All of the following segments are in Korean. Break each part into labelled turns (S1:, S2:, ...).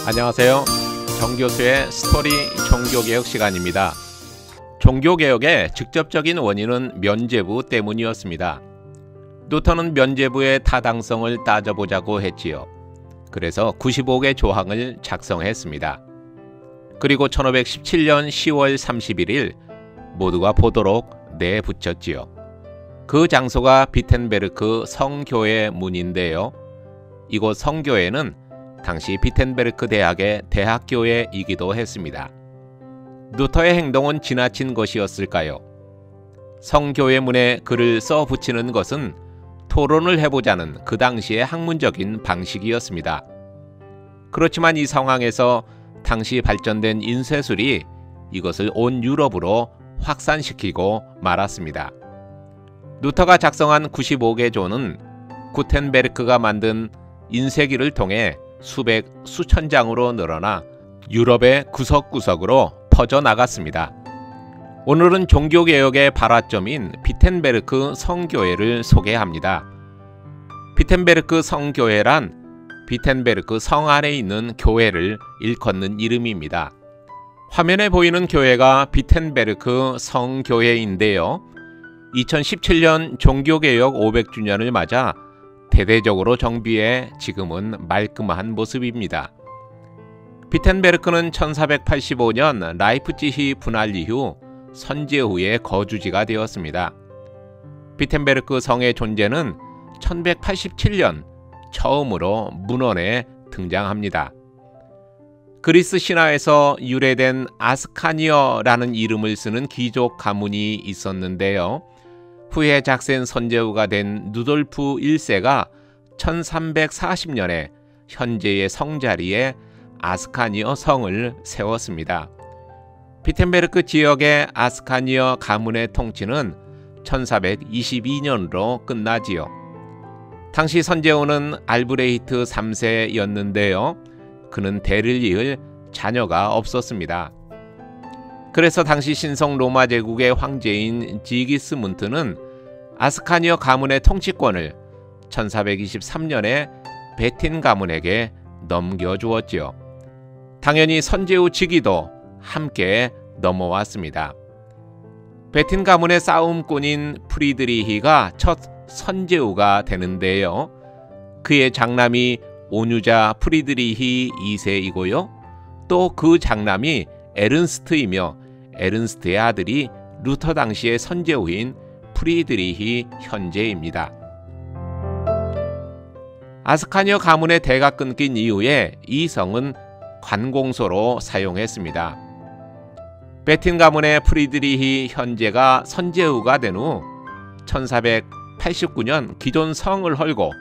S1: 안녕하세요. 정교수의 스토리 종교개혁 시간입니다. 종교개혁의 직접적인 원인은 면죄부 때문이었습니다. 루터는 면죄부의 타당성을 따져보자고 했지요. 그래서 95개 조항을 작성했습니다. 그리고 1517년 10월 31일 모두가 보도록 내붙였지요. 그 장소가 비텐베르크 성교회 문인데요. 이곳 성교회는 당시 비텐베르크 대학의 대학교회이기도 했습니다. 루터의 행동은 지나친 것이었을까요? 성교회 문에 글을 써 붙이는 것은 토론을 해보자는 그 당시의 학문적인 방식이었습니다. 그렇지만 이 상황에서 당시 발전된 인쇄술이 이것을 온 유럽으로 확산시키고 말았습니다. 루터가 작성한 95개 조는 구텐베르크가 만든 인쇄기를 통해 수백, 수천 장으로 늘어나 유럽의 구석구석으로 퍼져나갔습니다. 오늘은 종교개혁의 발화점인 비텐베르크 성교회를 소개합니다. 비텐베르크 성교회란 비텐베르크 성 안에 있는 교회를 일컫는 이름입니다. 화면에 보이는 교회가 비텐베르크 성교회인데요. 2017년 종교개혁 500주년을 맞아 대대적으로 정비해 지금은 말끔한 모습입니다. 비텐베르크는 1485년 라이프치히 분할 이후 선제후의 거주지가 되었습니다. 비텐베르크 성의 존재는 1187년 처음으로 문헌에 등장합니다. 그리스 신화에서 유래된 아스카니어라는 이름을 쓰는 귀족 가문이 있었는데요. 후에 작센 선제후가 된 누돌프 1세가 1340년에 현재의 성자리에 아스카니어 성을 세웠습니다. 비텐베르크 지역의 아스카니어 가문의 통치는 1422년으로 끝나지요. 당시 선제후는 알브레히트 3세였는데요. 그는 대를 이을 자녀가 없었습니다. 그래서 당시 신성 로마 제국의 황제인 지기스문트는 아스카니어 가문의 통치권을 1423년에 베틴 가문에게 넘겨주었지요. 당연히 선제후 즉위도 함께 넘어왔습니다. 베틴 가문의 싸움꾼인 프리드리히가 첫 선제후가 되는데요. 그의 장남이 온유자 프리드리히 2세이고요. 또 그 장남이 에른스트이며 에른스트의 아들이 루터 당시의 선제후인 프리드리히 현재입니다. 아스카니어 가문의 대가 끊긴 이후에 이 성은 관공서로 사용했습니다. 베틴 가문의 프리드리히 현재가 선제후가 된 후 1489년 기존 성을 헐고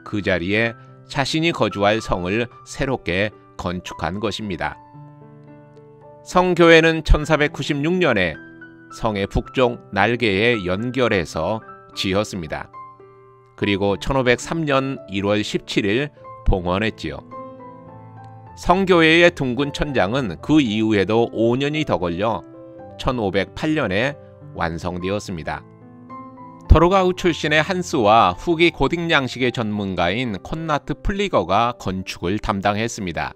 S1: 그 자리에 자신이 거주할 성을 새롭게 건축한 것입니다. 성교회는 1496년에 성의 북쪽 날개에 연결해서 지었습니다. 그리고 1503년 1월 17일 봉헌했지요. 성교회의 둥근 천장은 그 이후에도 5년이 더 걸려 1508년에 완성되었습니다. 토르가우 출신의 한스와 후기 고딕 양식의 전문가인 콘라트 플리거가 건축을 담당했습니다.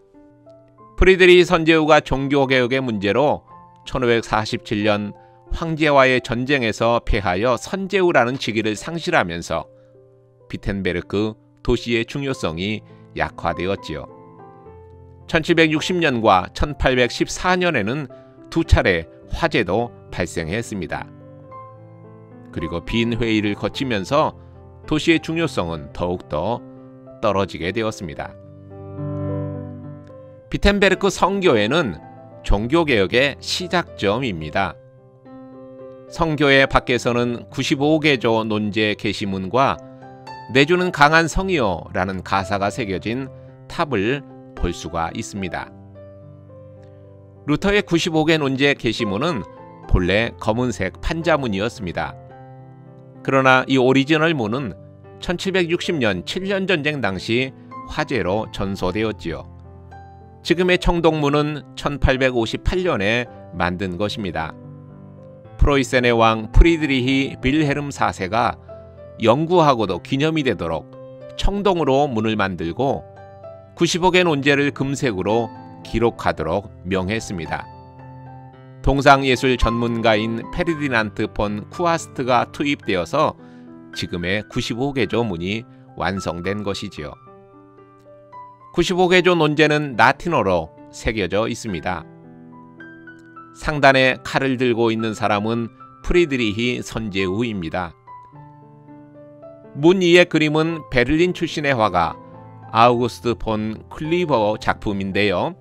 S1: 프리드리히 선제후가 종교개혁의 문제로 1547년 황제와의 전쟁에서 패하여 선제후라는 직위를 상실하면서 비텐베르크 도시의 중요성이 약화되었지요. 1760년과 1814년에는 두 차례 화재도 발생했습니다. 그리고 빈 회의를 거치면서 도시의 중요성은 더욱더 떨어지게 되었습니다. 비텐베르크 성교회는 종교개혁의 시작점입니다. 성교회 밖에서는 95개조 논제 게시문과 내주는 강한 성이여 라는 가사가 새겨진 탑을 볼 수가 있습니다. 루터의 95개 논제 게시문은 본래 검은색 판자문이었습니다. 그러나 이 오리지널 문은 1760년 7년 전쟁 당시 화재로 전소되었지요. 지금의 청동문은 1858년에 만든 것입니다. 프로이센의 왕 프리드리히 빌헤름 4세가 영구하고도 기념이 되도록 청동으로 문을 만들고 90억의 논제를 금색으로 기록하도록 명했습니다. 동상예술 전문가인 페르디난트 폰 쿠하스트가 투입되어서 지금의 95개조문이 완성된 것이지요. 95개조 논제는 라틴어로 새겨져 있습니다. 상단에 칼을 들고 있는 사람은 프리드리히 선제우입니다. 문 위의 그림은 베를린 출신의 화가 아우구스트 폰 클리버 작품인데요.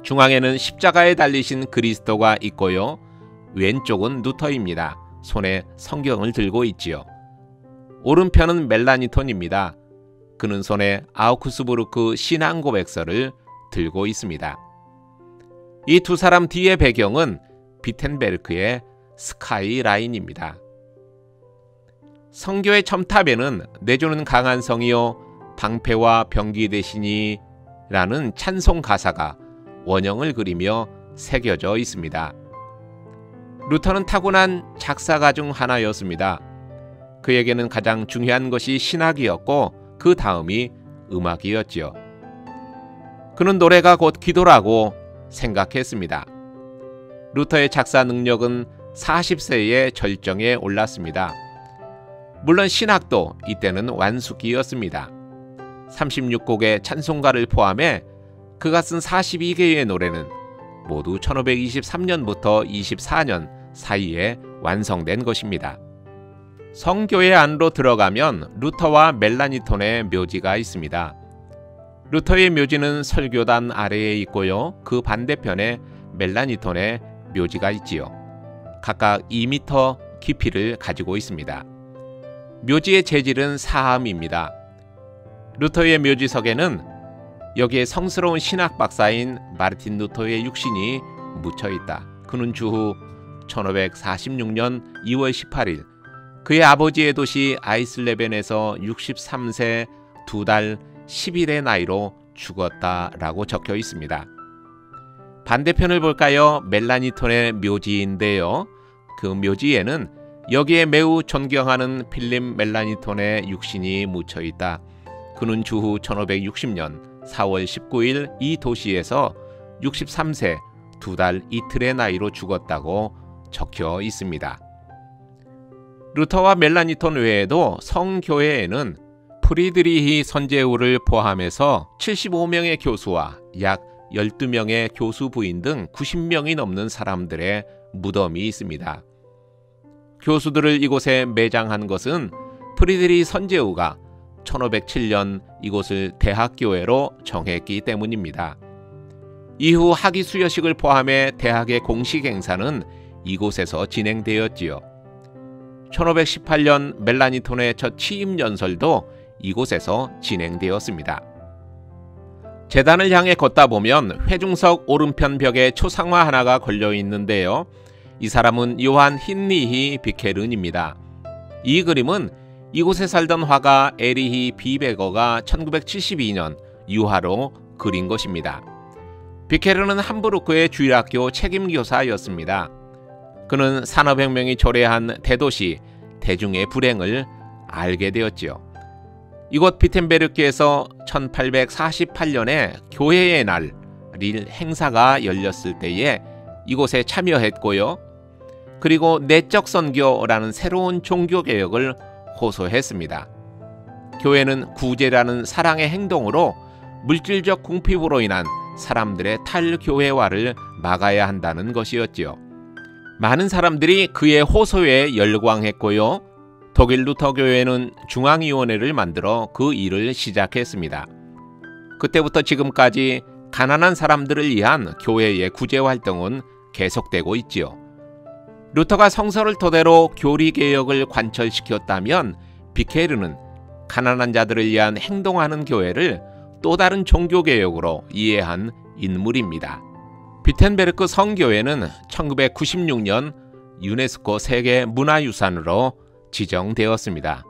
S1: 중앙에는 십자가에 달리신 그리스도가 있고요. 왼쪽은 루터입니다. 손에 성경을 들고 있지요. 오른편은 멜라니톤입니다. 그는 손에 아우크스부르크 신앙고백서를 들고 있습니다. 이 두 사람 뒤의 배경은 비텐베르크의 스카이라인입니다. 성교의 첨탑에는 내주는 강한 성이요 방패와 병기 대신이 라는 찬송 가사가 원형을 그리며 새겨져 있습니다. 루터는 타고난 작사가 중 하나였습니다. 그에게는 가장 중요한 것이 신학이었고 그 다음이 음악이었지요. 그는 노래가 곧 기도라고 생각했습니다. 루터의 작사 능력은 40세의 절정에 올랐습니다. 물론 신학도 이때는 완숙기였습니다. 36곡의 찬송가를 포함해 그가 쓴 42개의 노래는 모두 1523년부터 24년 사이에 완성된 것입니다. 성교회 안으로 들어가면 루터와 멜라니톤의 묘지가 있습니다. 루터의 묘지는 설교단 아래에 있고요. 그 반대편에 멜라니톤의 묘지가 있지요. 각각 2m 깊이를 가지고 있습니다. 묘지의 재질은 사암입니다. 루터의 묘지석에는 여기에 성스러운 신학 박사인 마르틴 루터의 육신이 묻혀 있다. 그는 주후 1546년 2월 18일 그의 아버지의 도시 아이슬레벤에서 63세 2달 10일의 나이로 죽었다라고 적혀 있습니다. 반대편을 볼까요? 멜라니톤의 묘지인데요. 그 묘지에는 여기에 매우 존경하는 필립 멜라니톤의 육신이 묻혀 있다. 그는 주후 1560년 4월 19일 이 도시에서 63세 2달 이틀의 나이로 죽었다고 적혀 있습니다. 루터와 멜라니톤 외에도 성교회에는 프리드리히 선제우를 포함해서 75명의 교수와 약 12명의 교수 부인 등 90명이 넘는 사람들의 무덤이 있습니다. 교수들을 이곳에 매장한 것은 프리드리히 선제우가 1507년 이곳을 대학교회로 정했기 때문입니다. 이후 학위 수여식을 포함해 대학의 공식 행사는 이곳에서 진행되었지요. 1518년 멜라니톤의 첫 취임 연설도 이곳에서 진행되었습니다. 제단을 향해 걷다 보면 회중석 오른편 벽에 초상화 하나가 걸려 있는데요. 이 사람은 요한 힌리히 비케른입니다. 이 그림은 이곳에 살던 화가 에리히 비베거가 1972년 유화로 그린 것입니다. 비케른은 함부르크의 주일학교 책임교사였습니다. 그는 산업혁명이 초래한 대도시 대중의 불행을 알게 되었지요. 이곳 비텐베르크에서 1848년에 교회의 날일 행사가 열렸을 때에 이곳에 참여했고요. 그리고 내적 선교라는 새로운 종교개혁을 호소했습니다. 교회는 구제라는 사랑의 행동으로 물질적 궁핍으로 인한 사람들의 탈교회화를 막아야 한다는 것이었지요. 많은 사람들이 그의 호소에 열광했고요. 독일 루터 교회는 중앙위원회를 만들어 그 일을 시작했습니다. 그때부터 지금까지 가난한 사람들을 위한 교회의 구제 활동은 계속되고 있지요. 루터가 성서를 토대로 교리개혁을 관철시켰다면 비케르는 가난한 자들을 위한 행동하는 교회를 또 다른 종교개혁으로 이해한 인물입니다. 비텐베르크 성교회는 1996년 유네스코 세계문화유산으로 지정되었습니다.